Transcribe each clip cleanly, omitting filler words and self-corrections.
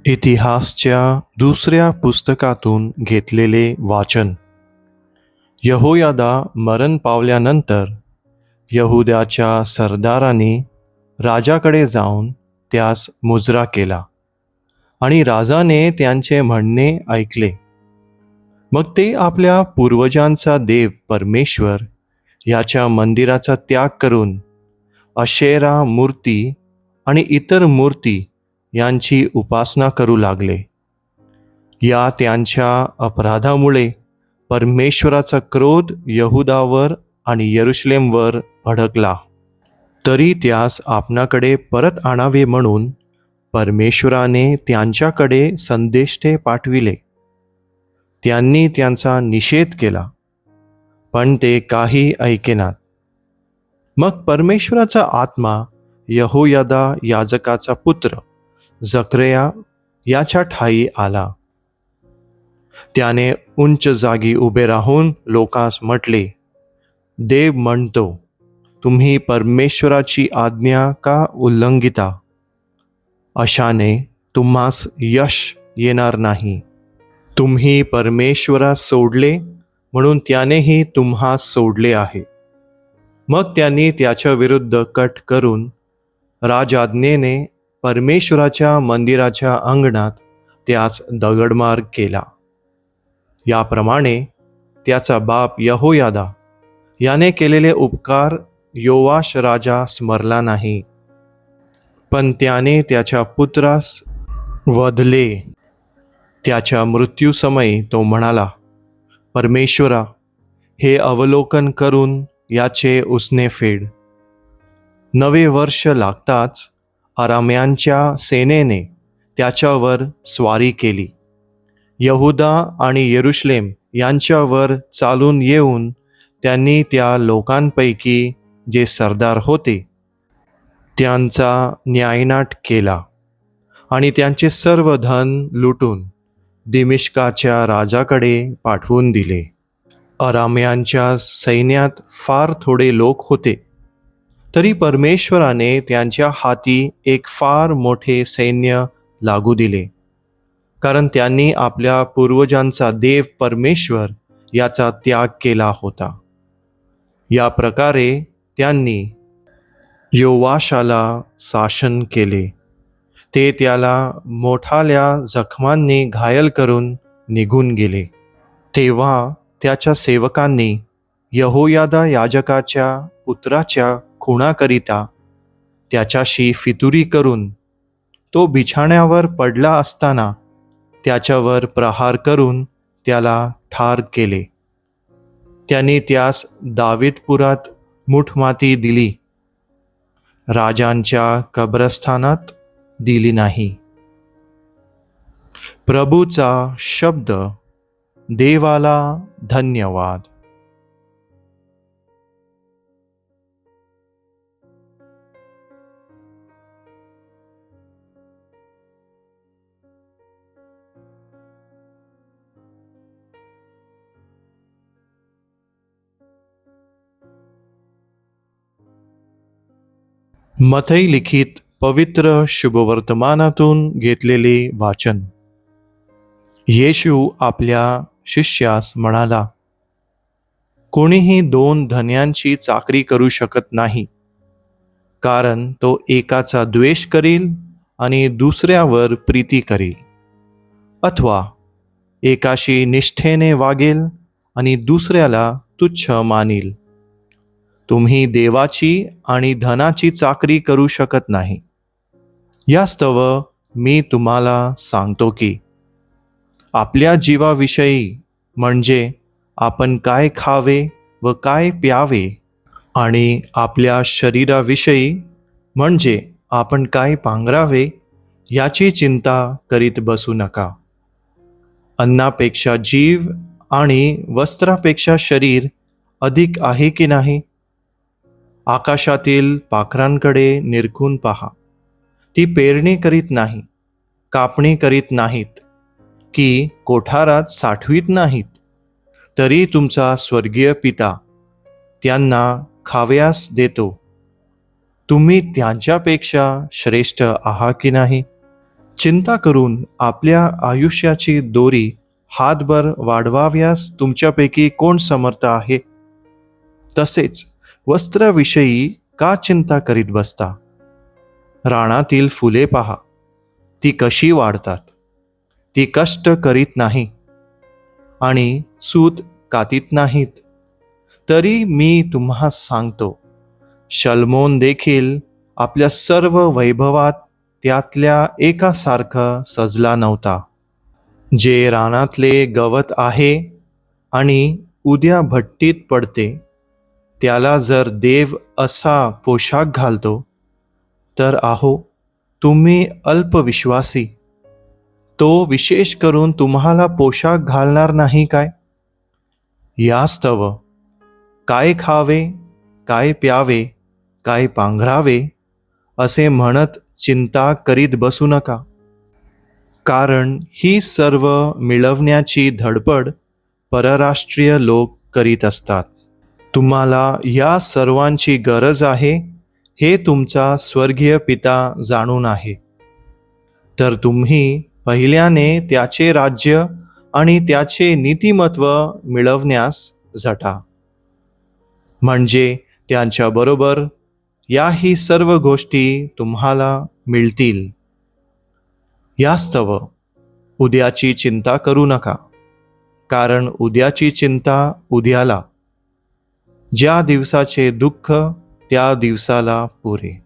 इतिहासच्या दुसऱ्या पुस्तकातून घेतलेले वाचन. यहोयादा मरण पावल्यानंतर यहुद्याच्या सरदारांनी राजाकडे जाऊन त्यास मुजरा केला आणि राजाने त्यांचे म्हणणे ऐकले. मग ते आपल्या पूर्वजांचा देव परमेश्वर याच्या मंदिराचा त्याग करून अशेरा मूर्ती आणि इतर मूर्ती यांची उपासना करू लागले. या त्यांच्या अपराधामुळे परमेश्वराचा क्रोध यहुदावर आणि यरुशलेमवर भडकला. तरी त्यास आपणाकडे परत आणावे म्हणून परमेश्वराने त्यांच्याकडे संदेष्टे पाठविले. त्यांनी त्यांचा निषेध केला, पण ते काही ऐकेनात. मग परमेश्वराचा आत्मा यहोयादा याजकाचा पुत्र जकर्या याच्या ठायी आला. त्याने उंच जागी उभे राहून लोकांस म्हटले, देव म्हणतो, तुम्ही परमेश्वराची आज्ञा का उल्लंघिता? अशाने तुम्हास यश येणार नाही. तुम्ही परमेश्वरास सोडले म्हणून त्यानेही तुम्हास सोडले आहे. मग त्यांनी त्याच्या विरुद्ध कट करून राजाज्ञेने परमेश्वराच्या मंदिराच्या अंगणात त्यास दगडमार केला. याप्रमाणे त्याचा बाप यहोयादा याने केलेले उपकार योवाश राजा स्मरला नाही, पण त्याने त्याच्या पुत्रास वधले. त्याच्या मृत्यूसमयी तो म्हणाला, परमेश्वरा, हे अवलोकन करून याचे उसने फेड. नवे वर्ष लागताच अराम्यांच्या सेनेने त्याच्यावर स्वारी केली. यहुदा आणि यरुशलेम यांच्यावर चालून येऊन त्यांनी त्या लोकांपैकी जे सरदार होते त्यांचा न्यायनाट केला आणि त्यांचे सर्व धन लुटून दिमिश्काच्या राजाकडे पाठवून दिले. अराम्यांच्या सैन्यात फार थोडे लोक होते, तरी परमेश्वराने त्यांच्या हाती एक फार मोठे सैन्य लागू दिले, कारण त्यांनी आपल्या पूर्वजांचा देव परमेश्वर याचा त्याग केला होता. या प्रकारे त्यांनी योवाशाला शासन केले. ते त्याला मोठाल्या जखमांनी घायल करून निघून गेले. तेव्हा त्याच्या सेवकांनी यहोयादा याजकाच्या पुत्राच्या खुणाकरिता त्याच्याशी फितुरी करून तो बिछाण्यावर पडला असताना त्याच्यावर प्रहार करून त्याला ठार केले. त्यांनी त्यास दावीदपुरात मूठमाती दिली, राजांच्या कब्रस्थानात दिली नाही. प्रभूचा शब्द. देवाला धन्यवाद. मथई लिखित पवित्र शुभवर्तमानातून घेतलेले वाचन. येशू आपल्या शिष्यास म्हणाला, कोणीही 2 धन्यांची चाकरी करू शकत नाही, कारण तो एकाचा द्वेष करील आणि दुसऱ्यावर प्रीती करील, अथवा एकाशी निष्ठेने वागेल आणि दुसऱ्याला तुच्छ मानील. तुम्ही देवाची आणि धनाची चाकरी करू शकत नाही. यास्तव मी तुम्हाला सांगतो की आपल्या जीवाविषयी, म्हणजे आपण काय खावे व काय प्यावे, आणि आपल्या शरीराविषयी, म्हणजे आपण काय पांघरावे, याची चिंता करीत बसू नका. अन्नापेक्षा जीव आणि वस्त्रापेक्षा शरीर अधिक आहे की नाही? आकाशातील पाखरांकडे निरखून पहा. ती पेरणी करीत नाही, कापणी करीत नाहीत, की कोठारात साठवीत नाहीत, तरी तुमचा स्वर्गीय पिता त्यांना खावयास देतो. तुम्ही त्यांच्यापेक्षा श्रेष्ठ आहात की नाही? चिंता करून आपल्या आयुष्याची दोरी हातभर वाढवाव्यास तुमच्यापैकी कोण समर्थ आहे? तसेच वस्त्राविषयी का चिंता करीत बसता? रानातील फुले पहा, ती कशी वाढतात. ती कष्ट करीत नाही आणि सूत कातीत नाहीत. तरी मी तुम्हा सांगतो, शल्मोन देखील आपल्या सर्व वैभवात त्यातल्या एकासारखा सजला नव्हता. जे रानातले गवत आहे आणि उद्या भट्टीत पडते, त्याला जर देव असा पोशाख घालतो, तर आहो तुम्ही अल्पविश्वासी, तो विशेष करून तुम्हाला पोशाख घालणार नाही काय? यास्तव काय खावे, काय प्यावे, काय पांघरावे असे म्हणत चिंता करीत बसू नका. कारण ही सर्व मिळवण्याची धडपड परराष्ट्रीय लोक करीत असतात. तुम्हाला या सर्वांची गरज आहे हे तुमचा स्वर्गीय पिता जाणून आहे. तर तुम्ही पहिल्याने त्याचे राज्य आणि त्याचे नीतिमत्व मिळवण्यास झटा. म्हणजे त्यांच्याबरोबर याही सर्व गोष्टी तुम्हाला मिळतील. यास्तव उद्याची चिंता करू नका, कारण उद्याची चिंता उद्याला. ज्या दिवसाचे दुःख त्या दिवसाला पुरे.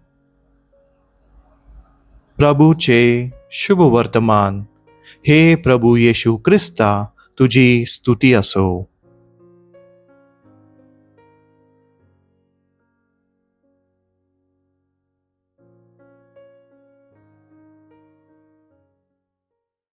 प्रभूचे शुभ वर्तमान. हे प्रभू येशू ख्रिस्ता, तुझी स्तुती असो.